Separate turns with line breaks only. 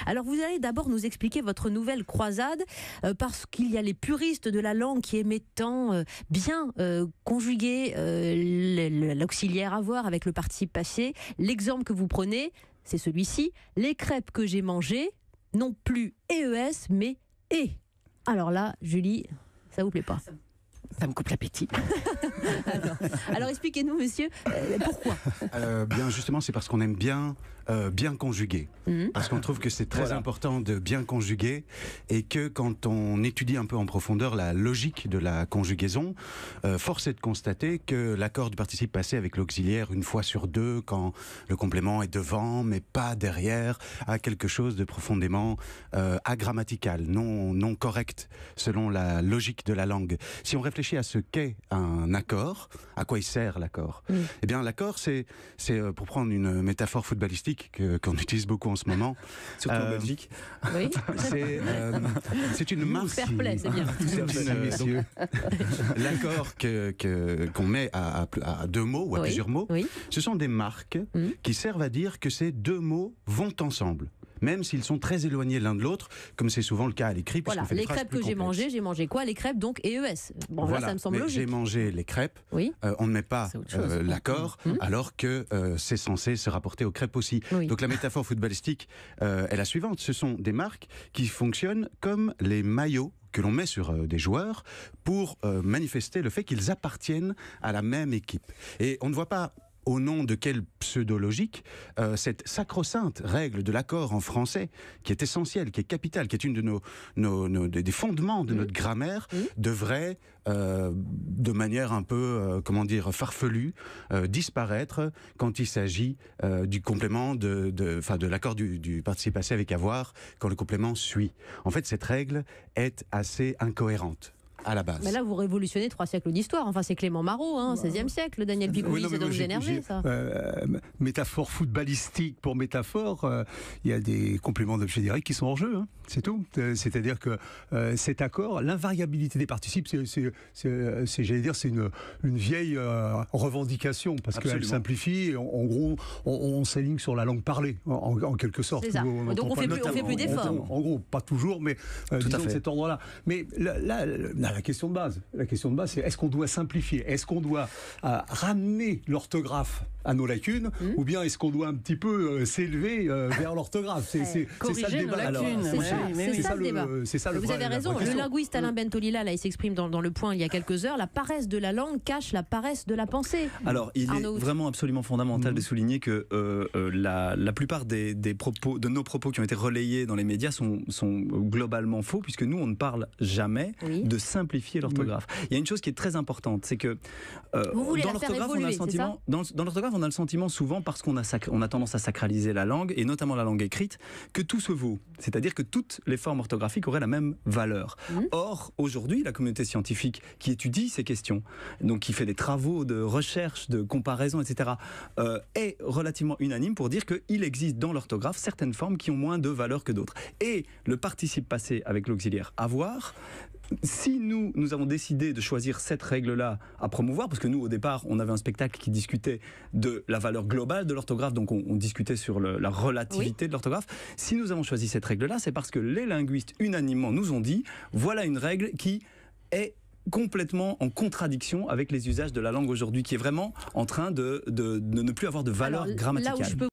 Alors vous allez d'abord nous expliquer votre nouvelle croisade, parce qu'il y a les puristes de la langue qui aimaient tant bien conjuguer l'auxiliaire avoir avec le participe passé. L'exemple que vous prenez, c'est celui-ci. Les crêpes que j'ai mangées, non plus EES, mais E. Alors là, Julie, ça vous plaît pas?
Ça me coupe l'appétit.
alors expliquez-nous, monsieur, pourquoi?
Bien justement, c'est parce qu'on aime bien conjuguer. Parce qu'on trouve que c'est très important de bien conjuguer, et que quand on étudie un peu en profondeur la logique de la conjugaison, force est de constater que l'accord du participe passé avec l'auxiliaire, une fois sur deux, quand le complément est devant mais pas derrière, a quelque chose de profondément agrammatical, non correct selon la logique de la langue. Si on réfléchit à ce qu'est un accord, à quoi il sert l'accord, eh bien l'accord, c'est pour prendre une métaphore footballistique qu'on utilise beaucoup en ce moment,
surtout en Belgique.
Oui.
C'est une marque.
Fair play, c'est bien.
L'accord qu'on met à deux mots ou à plusieurs mots, ce sont des marques qui servent à dire que ces deux mots vont ensemble, même s'ils sont très éloignés l'un de l'autre, comme c'est souvent le cas à l'écrit.
Voilà, les crêpes que j'ai mangé quoi? Les crêpes, donc EES. Bon,
voilà,
là, ça me semble logique.
J'ai mangé les crêpes, on ne met pas l'accord, alors que c'est censé se rapporter aux crêpes aussi. Donc la métaphore footballistique est la suivante. Ce sont des marques qui fonctionnent comme les maillots que l'on met sur des joueurs pour manifester le fait qu'ils appartiennent à la même équipe. Et on ne voit pas au nom de quelle pseudo-logique cette sacro-sainte règle de l'accord en français, qui est essentielle, qui est capitale, qui est une de des fondements de notre grammaire, devrait, de manière un peu, farfelue, disparaître quand il s'agit du complément de l'accord du participe passé avec avoir, quand le complément suit. En fait, cette règle est assez incohérente à la base.
Mais là, vous révolutionnez 3 siècles d'histoire. Enfin, c'est Clément Marot, 16e siècle, Daniel Picouli, ça doit vous énerver, ça.
Métaphore footballistique pour métaphore, il y a des compléments d'objet direct qui sont en jeu, c'est tout. C'est-à-dire que cet accord, l'invariabilité des participes, j'allais dire, c'est une vieille revendication, parce qu'elle simplifie. En gros, on s'aligne sur la langue parlée, en quelque sorte.
C'est ça. Donc on fait plus d'efforts.
En gros, pas toujours, mais disons de cet ordre-là. Mais la question de base, c'est est-ce qu'on doit simplifier? Est-ce qu'on doit ramener l'orthographe à nos lacunes, ou bien est-ce qu'on doit un petit peu s'élever vers l'orthographe? C'est ça le débat. C'est ça le
Vous avez raison. Le linguiste Alain Bentolila, là, il s'exprime dans Le Point il y a quelques heures. La paresse de la langue cache la paresse de la pensée.
Alors, il est vraiment absolument fondamental de souligner que la plupart des propos, de nos propos qui ont été relayés dans les médias sont globalement faux, puisque nous, on ne parle jamais de simplifier l'orthographe. Il y a une chose qui est très importante, c'est que dans l'orthographe, on a le sentiment souvent, parce qu'on a tendance à sacraliser la langue, et notamment la langue écrite, que tout se vaut. C'est-à-dire que toutes les formes orthographiques auraient la même valeur. Or, aujourd'hui, la communauté scientifique qui étudie ces questions, donc qui fait des travaux de recherche, de comparaison, etc., est relativement unanime pour dire qu'il existe dans l'orthographe certaines formes qui ont moins de valeur que d'autres. Et le participe passé avec l'auxiliaire avoir, si nous avons décidé de choisir cette règle-là à promouvoir, parce que nous, au départ, on avait un spectacle qui discutait de la valeur globale de l'orthographe, donc on discutait sur la relativité de l'orthographe. Si nous avons choisi cette règle-là, c'est parce que les linguistes, unanimement, nous ont dit, voilà une règle qui est complètement en contradiction avec les usages de la langue aujourd'hui, qui est vraiment en train de ne plus avoir de valeur grammaticale.